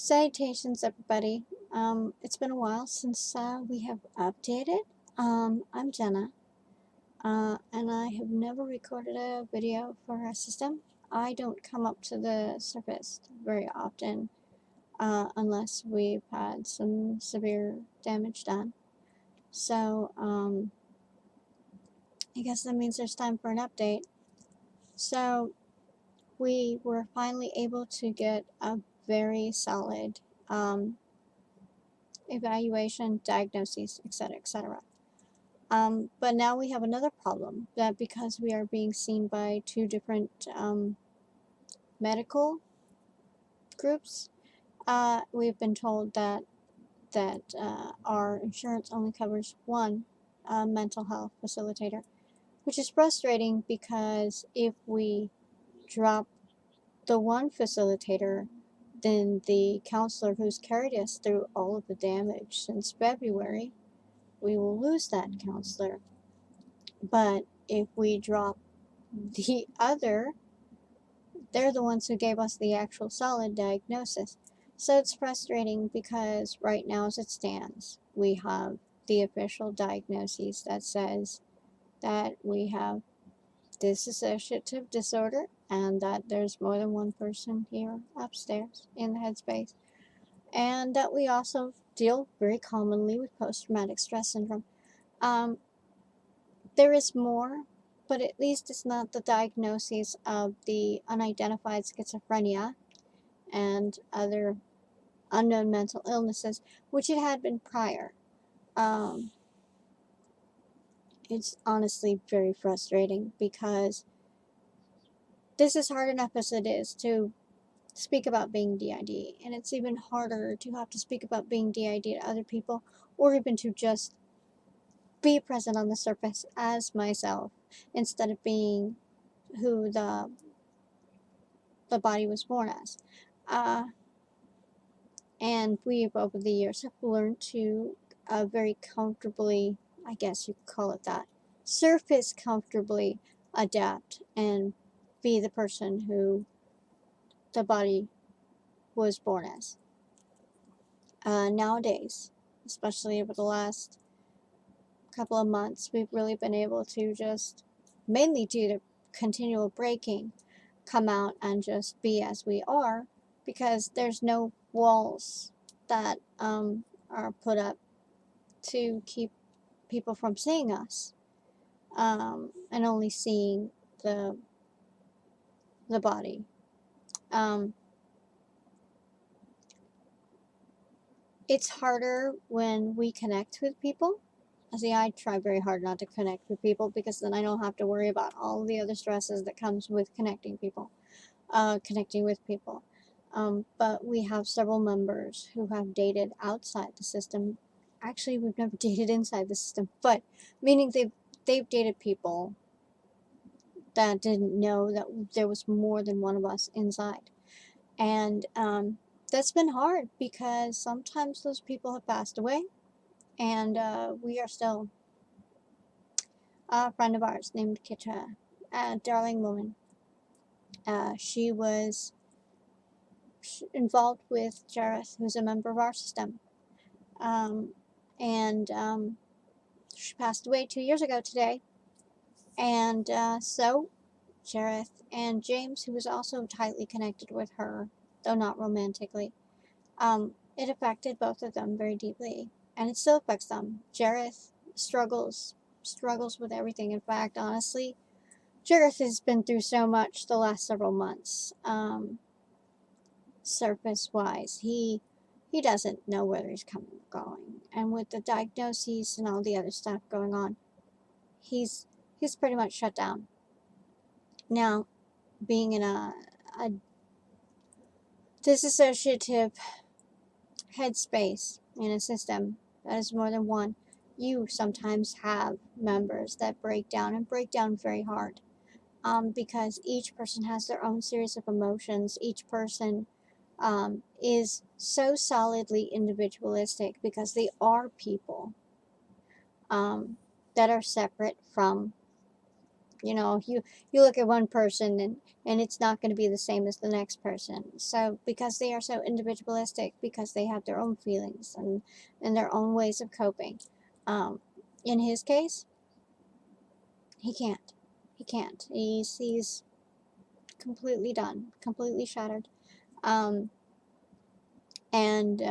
Salutations, everybody. It's been a while since we have updated. I'm Jenna, and I have never recorded a video for our system. I don't come up to the surface very often unless we've had some severe damage done. So, I guess that means there's time for an update. So, we were finally able to get a very solid evaluation, diagnoses, etc., etc. But now we have another problem that because we are being seen by two different medical groups, we've been told that our insurance only covers one mental health facilitator, which is frustrating because if we drop the one facilitator, then the counselor who's carried us through all of the damage since February, we will lose that counselor. But if we drop the other, they're the ones who gave us the actual solid diagnosis. So it's frustrating because right now, as it stands, we have the official diagnosis that says that we have dissociative disorder and that there's more than one person here upstairs in the headspace, and that we also deal very commonly with post-traumatic stress syndrome. Um, There is more, but at least it's not the diagnosis of the unidentified schizophrenia and other unknown mental illnesses, which it had been prior. Um, it's honestly very frustrating because this is hard enough as it is to speak about being DID, and it's even harder to have to speak about being DID to other people, or even to just be present on the surface as myself instead of being who the body was born as. Uh, and we've, over the years, have learned to very comfortably, I guess you could call it that, surface comfortably adapt and be the person who the body was born as. Nowadays, especially over the last couple of months, we've really been able to just, mainly due to continual breaking, come out and just be as we are because there's no walls that are put up to keep people from seeing us and only seeing the body. It's harder when we connect with people. See, I try very hard not to connect with people because then I don't have to worry about all the other stresses that comes with connecting with people. But we have several members who have dated outside the system. Actually, we've never dated inside the system, but meaning they've dated people that didn't know that there was more than one of us inside. And that's been hard because sometimes those people have passed away, and we are still a friend of ours named Kitra, a darling woman. She was involved with Jareth, who's a member of our system. And she passed away 2 years ago today. And so Jareth and James, who was also tightly connected with her, though not romantically, it affected both of them very deeply. And it still affects them. Jareth struggles with everything. In fact, honestly, Jareth has been through so much the last several months. Surface wise, he doesn't know whether he's coming or going, and with the diagnoses and all the other stuff going on, he's pretty much shut down. Now, being in a disassociative headspace in a system that is more than one, you sometimes have members that break down and break down very hard, because each person has their own series of emotions. Each person is so solidly individualistic because they are people that are separate from You look at one person, and it's not going to be the same as the next person. So because they are so individualistic, because they have their own feelings and their own ways of coping. In his case, he can't. He can't. He's completely done, completely shattered. Um, and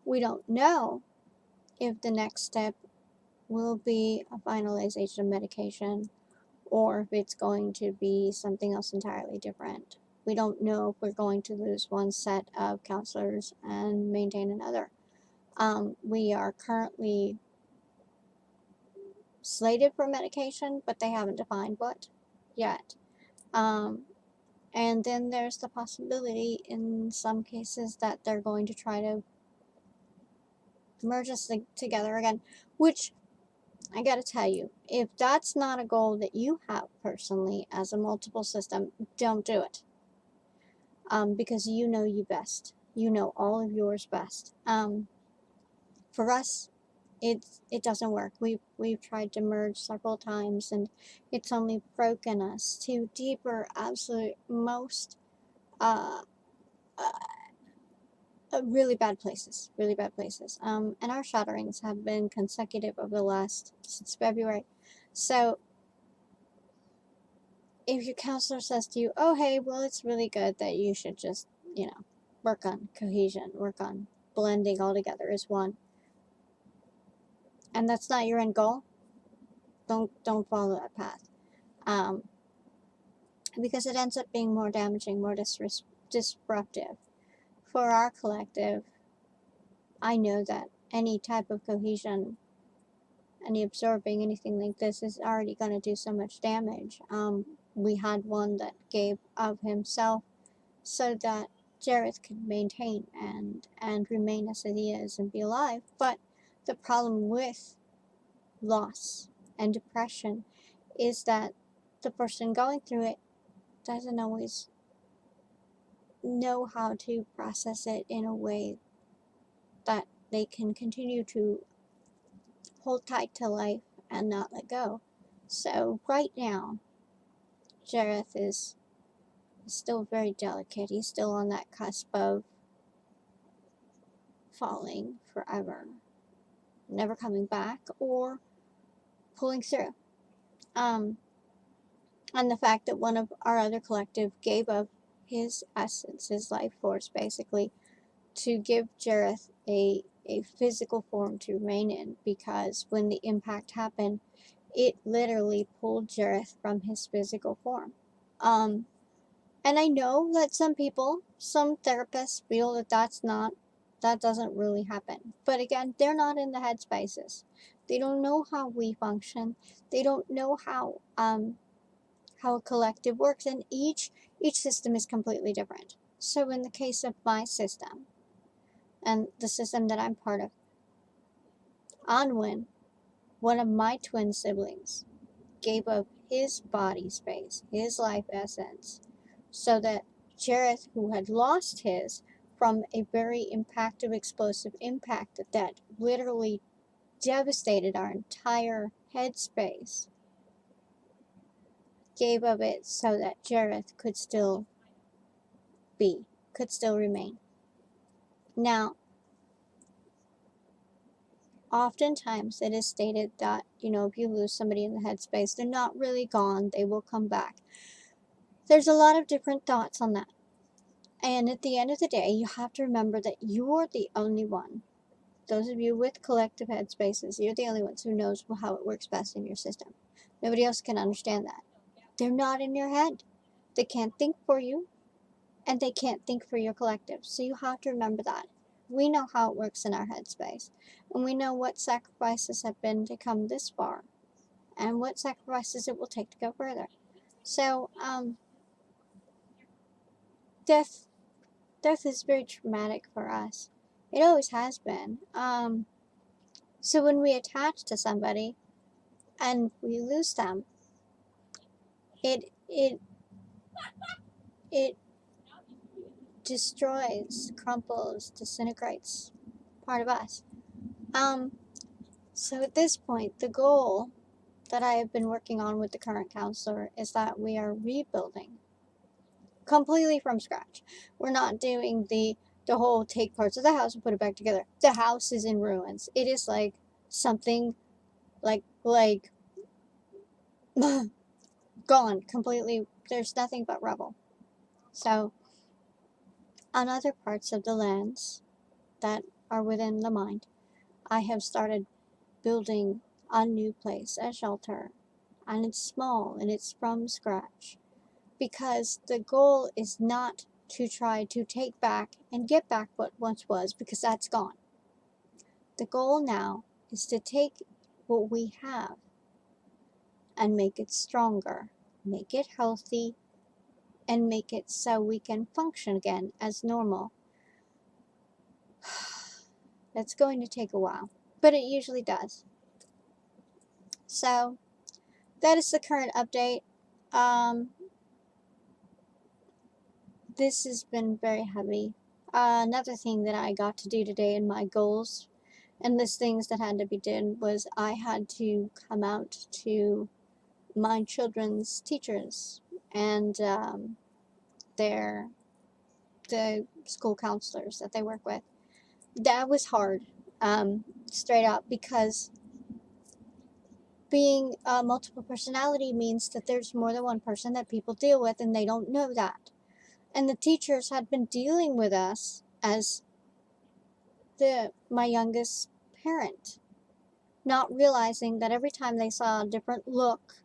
we don't know if the next step will be a finalization of medication, or if it's going to be something else entirely different. We don't know if we're going to lose one set of counselors and maintain another. We are currently slated for medication, but they haven't defined what yet. And then there's the possibility in some cases that they're going to try to merge us together again, which I gotta tell you, if that's not a goal that you have personally as a multiple system, don't do it. Because you know you best. You know all of yours best. For us, it doesn't work. We've tried to merge several times, and it's only broken us to deeper, absolute, most uh, really bad places. Really bad places. And our shatterings have been consecutive over the last since February. So if your counselor says to you, "Oh, hey, well, it's really good that you should just, work on cohesion, work on blending all together as one," and that's not your end goal, don't follow that path, um, because it ends up being more damaging, more disruptive for our collective. I know that any type of cohesion, any absorbing, anything like this is already going to do so much damage. We had one that gave of himself so that Jareth could maintain and remain as he is and be alive. But the problem with loss and depression is that the person going through it doesn't always know how to process it in a way that they can continue to hold tight to life and not let go. So right now, Jareth is still very delicate. He's still on that cusp of falling forever, never coming back, or pulling through. Um, and the fact that one of our other collective gave up his essence, his life force, basically, to give Jareth a physical form to remain in, because when the impact happened, it literally pulled Jareth from his physical form. Um, and I know that some people, some therapists feel that that doesn't really happen. But again, they're not in the headspaces. They don't know how we function. They don't know how a collective works, and each system is completely different. So in the case of my system and the system that I'm part of, Anwin, one of my twin siblings, gave up his body space, his life essence, so that Jareth, who had lost his from a very impactful, explosive impact that literally devastated our entire headspace, gave up it so that Jareth could still be, could still remain. Now, oftentimes it is stated that, if you lose somebody in the headspace, they're not really gone, they will come back. There's a lot of different thoughts on that. And at the end of the day, you have to remember that you're the only one. Those of you with collective headspaces, you're the only ones who knows how it works best in your system. Nobody else can understand that. They're not in your head. They can't think for you, and they can't think for your collective. So you have to remember that. We know how it works in our headspace, and we know what sacrifices have been to come this far, and what sacrifices it will take to go further. So, death is very traumatic for us. It always has been. So when we attach to somebody and we lose them, it it destroys, crumples, disintegrates part of us. So at this point, the goal that I have been working on with the current counselor is that we are rebuilding completely from scratch. We're not doing the whole take parts of the house and put it back together. The house is in ruins. It is like something like gone completely. There's nothing but rubble. So on other parts of the lands that are within the mind, I have started building a new place, a shelter, and it's small and it's from scratch, because the goal is not to try to take back and get back what once was, because that's gone. The goal now is to take what we have and make it stronger, make it healthy, and make it so we can function again as normal. That's going to take a while, but it usually does. So, that is the current update. This has been very heavy. Another thing that I got to do today in my goals and list things that had to be done was I had to come out to my children's teachers and their the school counselors that they work with. That was hard, straight up, because being a multiple personality means that there's more than one person that people deal with, and they don't know that. And the teachers had been dealing with us as my youngest parent, not realizing that every time they saw a different look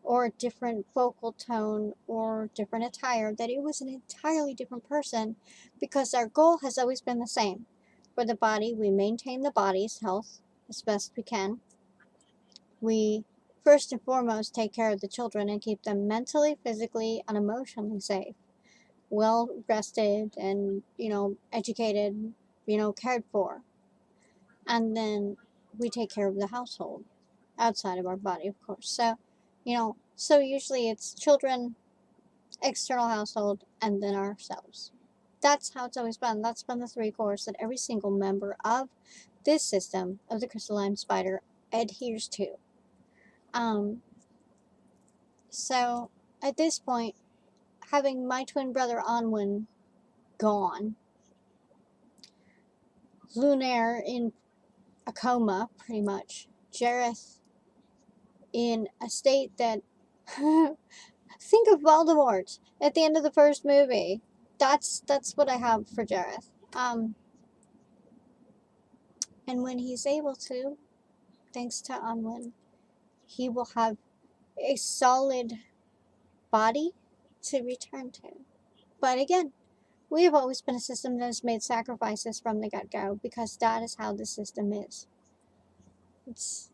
or a different vocal tone or different attire, that it was an entirely different person, because our goal has always been the same. For the body, we maintain the body's health as best we can. We first and foremost take care of the children and keep them mentally, physically, and emotionally safe, well rested, and educated, cared for. And then we take care of the household outside of our body, of course. So usually it's children, external household, and then ourselves. That's how it's always been. That's been the three cores that every single member of this system of the crystalline spider adheres to. So at this point, having my twin brother Onwin gone, Lunaire in a coma, pretty much, Jareth in a state that think of Voldemort at the end of the first movie. That's what I have for Jareth. And when he's able to, thanks to Unwin, he will have a solid body to return to. But again, we have always been a system that has made sacrifices from the get-go, because that is how the system is. That's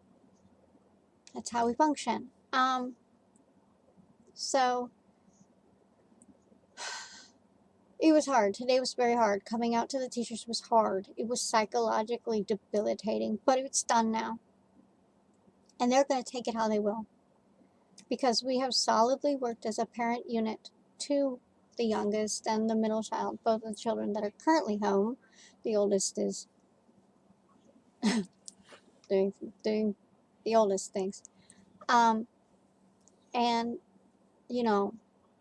how we function. So it was hard. Today was very hard. Coming out to the teachers was hard. It was psychologically debilitating, but it's done now. And they're going to take it how they will, because we have solidly worked as a parent unit to the youngest and the middle child, both of the children that are currently home. The oldest is doing the oldest things. And,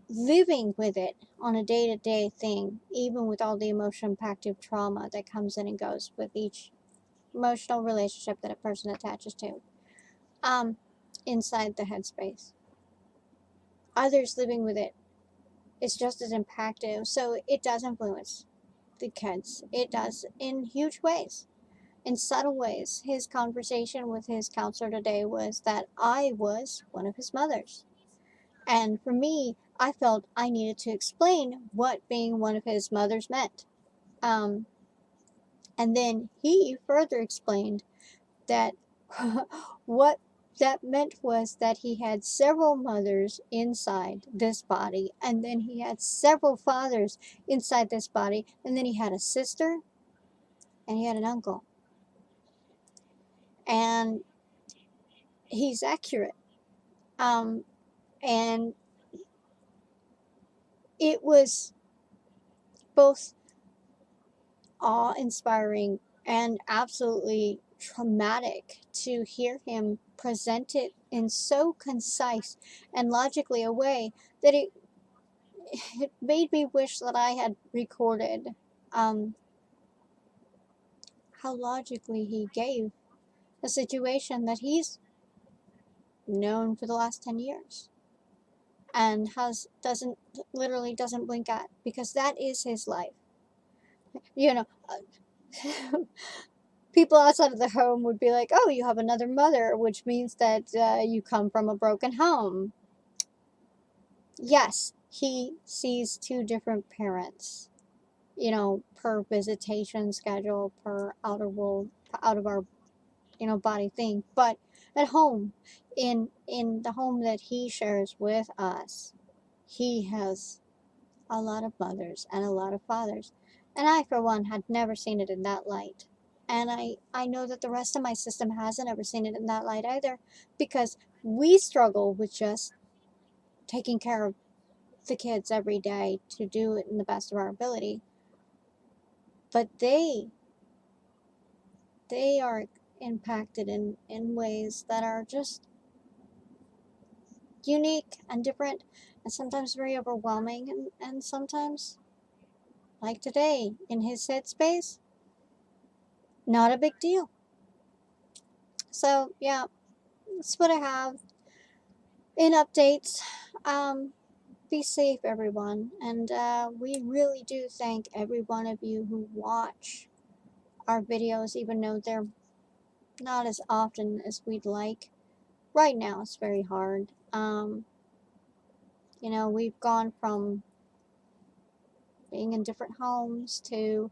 living with it on a day-to-day thing, even with all the emotion impactive trauma that comes in and goes with each emotional relationship that a person attaches to, inside the headspace. Others living with it is just as impactful, so it does influence the kids. It does in huge ways, in subtle ways. His conversation with his counselor today was that I was one of his mothers. And for me, I felt I needed to explain what being one of his mothers meant. And then he further explained that what that meant was that he had several mothers inside this body, and then he had several fathers inside this body, and then he had a sister, and he had an uncle. And he's accurate. And it was both awe-inspiring and absolutely traumatic to hear him present it in so concise and logically a way that it made me wish that I had recorded um, how logically he gave a situation that he's known for the last 10 years and has doesn't blink at, because that is his life. You know, people outside of the home would be like, oh, you have another mother, which means that you come from a broken home. Yes, he sees two different parents, per visitation schedule, per out of our, body thing. But at home, in the home that he shares with us, he has a lot of mothers and a lot of fathers. And I, for one, had never seen it in that light. And I know that the rest of my system hasn't ever seen it in that light either, because we struggle with just taking care of the kids every day to do it in the best of our ability. But they are impacted in ways that are just unique and different, and sometimes very overwhelming, and sometimes, like today, in his headspace, not a big deal. So yeah, that's what I have in updates. Be safe, everyone, and we really do thank every one of you who watch our videos, even though they're not as often as we'd like. Right now, it's very hard. We've gone from being in different homes to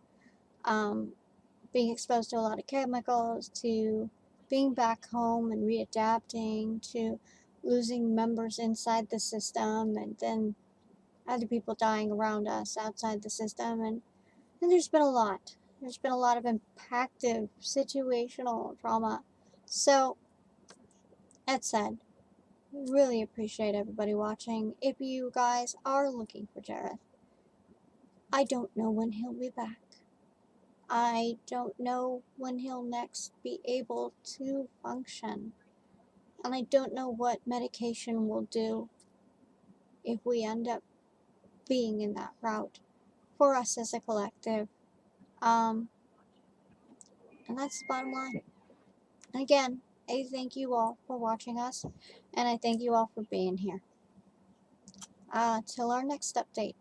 um, being exposed to a lot of chemicals, to being back home and readapting, to losing members inside the system, and then other people dying around us outside the system. And there's been a lot. There's been a lot of impactive situational trauma. So, that said, really appreciate everybody watching. If you guys are looking for Jared, I don't know when he'll be back. I don't know when he'll next be able to function. And I don't know what medication will do if we end up being in that route for us as a collective. Um, and that's the bottom line. And again, I thank you all for watching us, and I thank you all for being here. Till our next update.